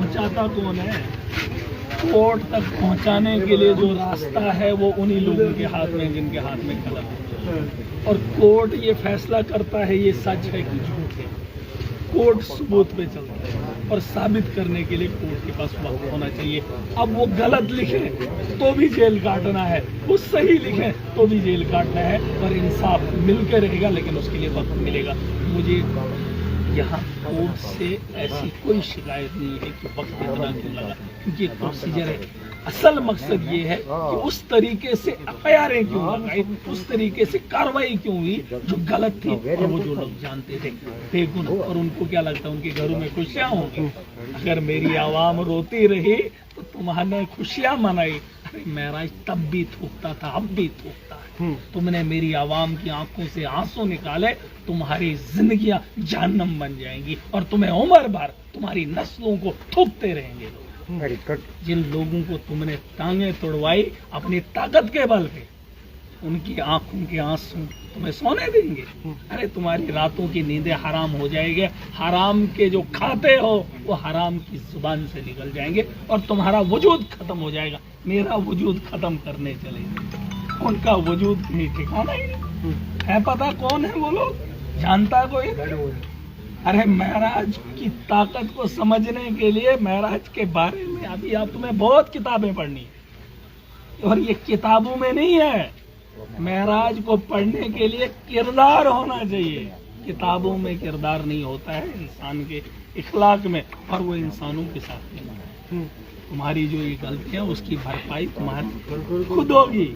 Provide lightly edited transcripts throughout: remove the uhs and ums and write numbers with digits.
पहुंचाता कौन है? कोर्ट तक पहुंचाने के लिए जो रास्ता है वो उन्हीं लोगों के हाथ में जिनके हाथ में कलम है। और कोर्ट ये फैसला करता है ये सच है कि झूठ है। कोर्ट सबूत पे चलता है और साबित करने के लिए कोर्ट के पास वक्त होना चाहिए। अब वो गलत लिखे तो भी जेल काटना है, वो सही लिखे तो भी जेल काटना है, और इंसाफ मिलकर रहेगा, लेकिन उसके लिए वक्त मिलेगा। मुझे यहाँ कोर्ट से ऐसी कोई शिकायत नहीं है कि वक्त इतना क्यों लगा, क्योंकि एक प्रोसीजर है। असल मकसद ये है कि उस तरीके से एफआईआर क्यों लगाई, उस तरीके से कार्रवाई क्यों हुई जो गलत थी, और वो जो लोग जानते थे बेगुन, और उनको क्या लगता है उनके घरों में खुशियां होंगी। अगर मेरी आवाम रोती रही तो तुम्हारे खुशियां मनाई। अरे महराज तब भी थूकता था, अब भी थूकता है। तुमने मेरी आवाम की आंखों से आंसू निकाले, तुम्हारी जिंदगियां जहन्नम बन जाएंगी, और तुम्हें उम्र भर तुम्हारी नस्लों को थूकते रहेंगे। जिन लोगों को तुमने टांगे तोड़वाई अपनी ताकत के बल पे, उनकी आंखों के आंसू तुम्हें सोने देंगे? अरे तुम्हारी रातों की नींदें हराम हो जाएंगे, हराम के जो खाते हो वो हराम की जुबान से निकल जाएंगे, और तुम्हारा वजूद खत्म हो जाएगा। मेरा वजूद खत्म करने चले, उनका वजूद कहीं ठिकाना ही नहीं है। पता कौन है वो लोग? जानता कोई? अरे महराज की ताकत को समझने के लिए महराज के बारे में अभी आप तुम्हें बहुत किताबें पढ़नी है, और ये किताबों में नहीं है। महराज को पढ़ने के लिए किरदार होना चाहिए। किताबों में किरदार नहीं होता है, इंसान के इखलाक में, और वो इंसानों के साथ नहीं है। तुम्हारी जो ये गलतियां उसकी भरपाई तुम्हारी खुद होगी।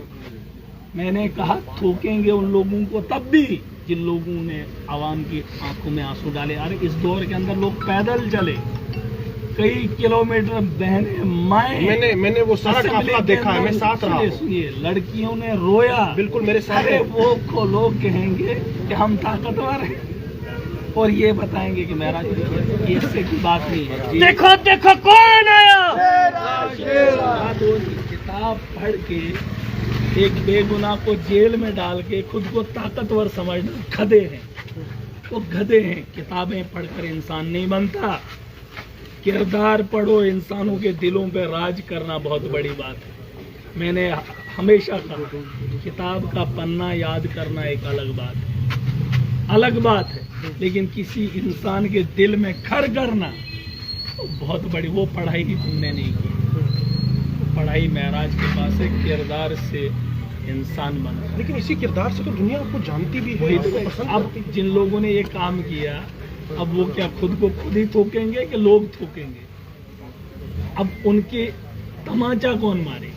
मैंने कहा थूकेंगे उन लोगों को तब भी जिन लोगों ने आवाम की आंखों में आंसू डाले। अरे इस दौर के अंदर लोग पैदल चले कई किलोमीटर, बहने माए, मैंने वो सारा काफिला देखा है, मैं साथ रहा हूं। सुनिए, लड़कियों ने रोया, बिल्कुल मेरे साथ। अरे वो को लोग कहेंगे कि हम ताकतवर हैं, और ये बताएंगे कि महराज ये इससे की बात नहीं है। देखो देखो कौन आया। किताब पढ़ के एक बेगुनाह को जेल में डाल के खुद को ताकतवर समझना गधे हैं, वो गधे हैं। किताबें पढ़कर इंसान नहीं बनता, किरदार पढ़ो। इंसानों के दिलों पे राज करना बहुत बड़ी बात है। मैंने हमेशा कहा किताब का पन्ना याद करना एक अलग बात है, लेकिन किसी इंसान के दिल में घर करना बहुत बड़ी, वो पढ़ाई ही तुमने नहीं की। पढ़ाई महराज के पास है, किरदार से इंसान बना। लेकिन इसी किरदार से तो दुनिया आपको जानती भी है, आपको पसंद अब करती है। जिन लोगों ने ये काम किया, अब वो क्या खुद को खुद ही थूकेंगे कि लोग थूकेंगे? अब उनके तमाचा कौन मारे?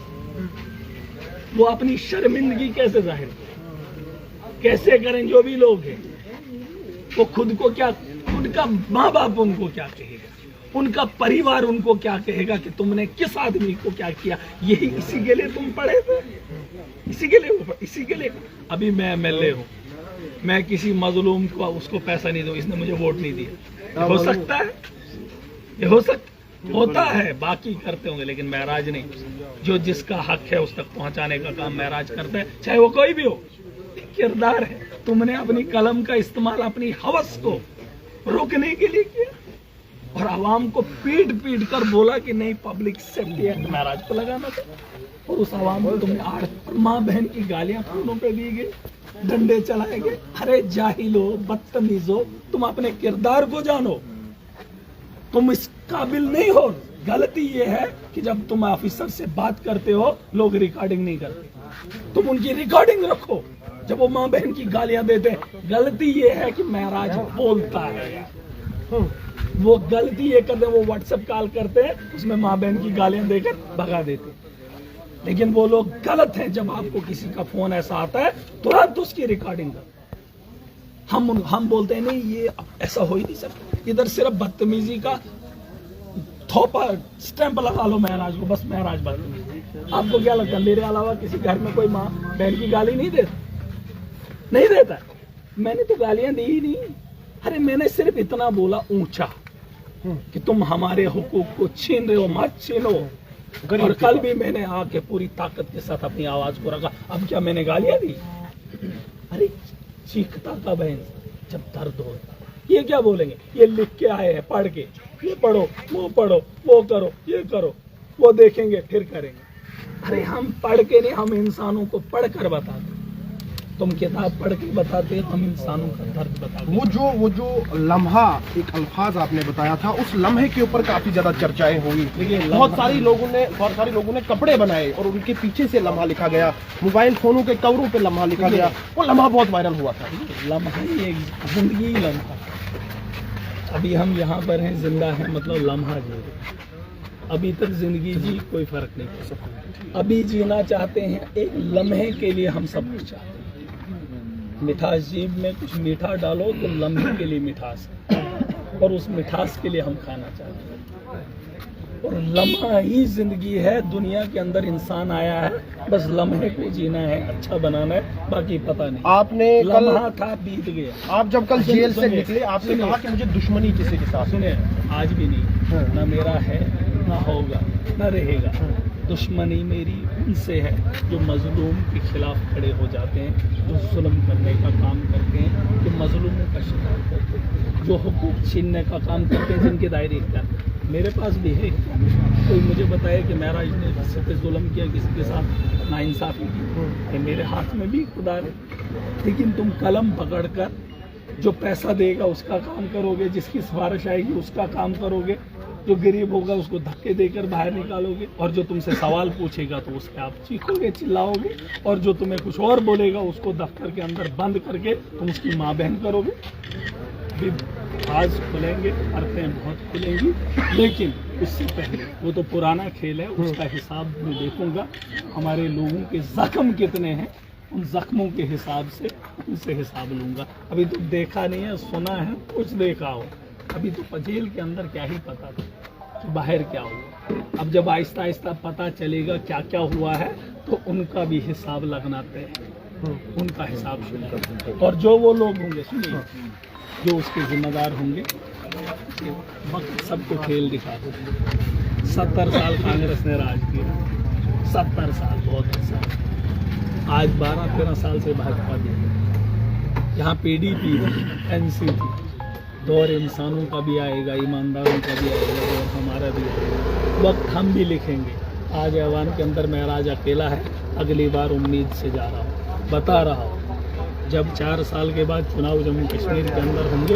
वो अपनी शर्मिंदगी कैसे जाहिर करें, कैसे करें? जो भी लोग हैं वो खुद को क्या, उनका माँ बाप उनको क्या कहेगा, उनका परिवार उनको क्या कहेगा कि तुमने किस आदमी को क्या किया? यही इसी के लिए तुम पढ़े थे, इसी के लिए। अभी मैं एमएलए हूँ, मैं किसी मजलूम को उसको पैसा नहीं दूं, इसने मुझे वोट नहीं दिया, हो सकता है, ये होता है, बाकी करते होंगे, लेकिन महराज नहीं। जो जिसका हक है उस तक पहुंचाने का काम महराज करते हैं, चाहे वो कोई भी हो। किरदार है, तुमने अपनी कलम का इस्तेमाल अपनी हवस को रोकने के लिए किया, और आवाम को पीट कर बोला कि नहीं पब्लिक सेफ्टी एक्ट महराज को लगाना था, और उस आवाम को तुमने माँ बहन की गालियां फोनों पे दी गई, डंडे चलाए गए। अरे जाहिलो, बदतमीजो, तुम अपने किरदार को जानो, तुम इस काबिल नहीं हो। गलती ये है कि जब तुम ऑफिसर से बात करते हो लोग रिकॉर्डिंग नहीं करते, तुम उनकी रिकॉर्डिंग रखो जब वो माँ बहन की गालियां देते हैं। गलती ये है कि महराज बोलता है, वो गलती ये करते हैं, वो व्हाट्सएप कॉल करते हैं, उसमें माँ बहन की गालियां देकर भगा देते हैं। लेकिन वो लोग गलत हैं, जब आपको किसी का फोन ऐसा आता है तुरंत उसकी रिकॉर्डिंग कर। हम बोलते हैं नहीं ये ऐसा हो ही नहीं सकता। इधर सिर्फ बदतमीजी का थोपा स्टैंप लगा लो महराज को, बस महराज बदतमीज। आपको क्या लगता है मेरे अलावा किसी घर में कोई माँ बहन की गाली नहीं देता? मैंने तो गालियां दी ही नहीं। अरे मैंने सिर्फ इतना बोला ऊंचा कि तुम हमारे हुकूक को छीन रहे हो, मत छीनो। और कल भी मैंने आके पूरी ताकत के साथ अपनी आवाज को रखा। अब क्या मैंने गालियां दी? अरे चीखता था बहन जब दर्द होता। ये क्या बोलेंगे? ये लिख के आए हैं, पढ़ के ये पढ़ो, वो करो, ये करो, वो देखेंगे फिर करेंगे। अरे हम पढ़ के नहीं, हम इंसानों को पढ़ कर बताते। तुम किताब पढ़ के बताते, हम इंसानों का दर्द बताते। वो जो लम्हा, एक अल्फाज आपने बताया था, उस लम्हे के ऊपर काफी ज्यादा चर्चाएं हुई। देखिए, बहुत सारे लोगों ने कपड़े बनाए और उनके पीछे से लम्हा लिखा गया, मोबाइल फोनों के कवरों पे लम्हा लिखा गया, वो लम्हा बहुत वायरल हुआ था। लम्हा ही एक जिंदगी ही लम्हा। अभी हम यहाँ पर हैं, जिंदा हैं, मतलब लम्हा जी रहे। अभी तक जिंदगी जी, कोई फर्क नहीं पड़ सकता। अभी जीना चाहते हैं, एक लम्हे के लिए हम सब कुछ चाहते हैं। मिठास जीभ में कुछ मीठा डालो तो लम्हे के लिए मिठास है, और उस मिठास के लिए हम खाना चाहते हैं। और लम्हा ही जिंदगी है। दुनिया के अंदर इंसान आया है, बस लम्हे को जीना है, अच्छा बनाना है, बाकी पता नहीं। आपने लम्हा था, बीत गया। आप जब कल जेल से निकले, आपने कहा कि मुझे दुश्मनी किसी के साथ। सुने, आज भी नहीं, ना मेरा है, ना होगा, ना रहेगा। दुश्मनी मेरी उनसे है जो मजलूम के खिलाफ खड़े हो जाते हैं, जो जुल्म करने का काम करते हैं, जो मजलूमों का शिकार करते हैं, जो हुकूक छीनने का काम करते हैं, जिनके दायरे इख्तियार। मेरे पास भी है। कोई मुझे बताए कि महराज ने किसी पे जुल्म किया, किसी के साथ नाइंसाफ़ी की, मेरे हाथ में भी इक़्तिदार है। लेकिन तुम कलम पकड़ कर जो पैसा देगा उसका काम करोगे, जिसकी सिफारिश आएगी उसका काम करोगे, जो गरीब होगा उसको धक्के देकर बाहर निकालोगे, और जो तुमसे सवाल पूछेगा तो उस पर आप चीखोगे, चिल्लाओगे, और जो तुम्हें कुछ और बोलेगा उसको दफ्तर के अंदर बंद करके तुम उसकी माँ बहन करोगे। अभी आज खुलेंगे, अर्थें बहुत खुलेंगी, लेकिन उससे पहले वो तो पुराना खेल है, उसका हिसाब मैं देखूंगा। हमारे लोगों के जख्म कितने हैं, उन जख्मों के हिसाब से उनसे हिसाब लूंगा। अभी तो देखा नहीं है, सुना है, कुछ देखा हो। अभी तो जेल के अंदर क्या ही पता था कि बाहर क्या हुआ। अब जब आहिस्ता आहिस्ता पता चलेगा क्या क्या हुआ है, तो उनका भी हिसाब लगनाते हैं, उनका हिसाब शुरू। और जो वो लोग होंगे, सुनिए, जो उसके जिम्मेदार होंगे, वक्त सबको खेल दिखा दो। 70 साल कांग्रेस ने राज किया, 70 साल, बहुत साल। आज 12-13 साल से भाजपा दी। यहाँ PDP, NCP, दौर इंसानों का भी आएगा, ईमानदारों का भी आएगा, और हमारा भी आएगा। वक्त हम भी लिखेंगे। आज ऐवान के अंदर महराज अकेला है, अगली बार उम्मीद से जा रहा हूँ, बता रहा हूँ। जब 4 साल के बाद चुनाव जम्मू कश्मीर के अंदर होंगे,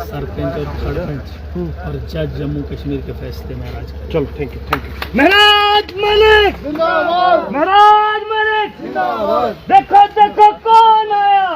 सरपंच और खड़पंच और जज जम्मू कश्मीर के फैसले महराज। चलो, थैंक यू। महराज मलिक जिंदाबाद, महराज मलिक जिंदाबाद। देखो देखो कौन आया।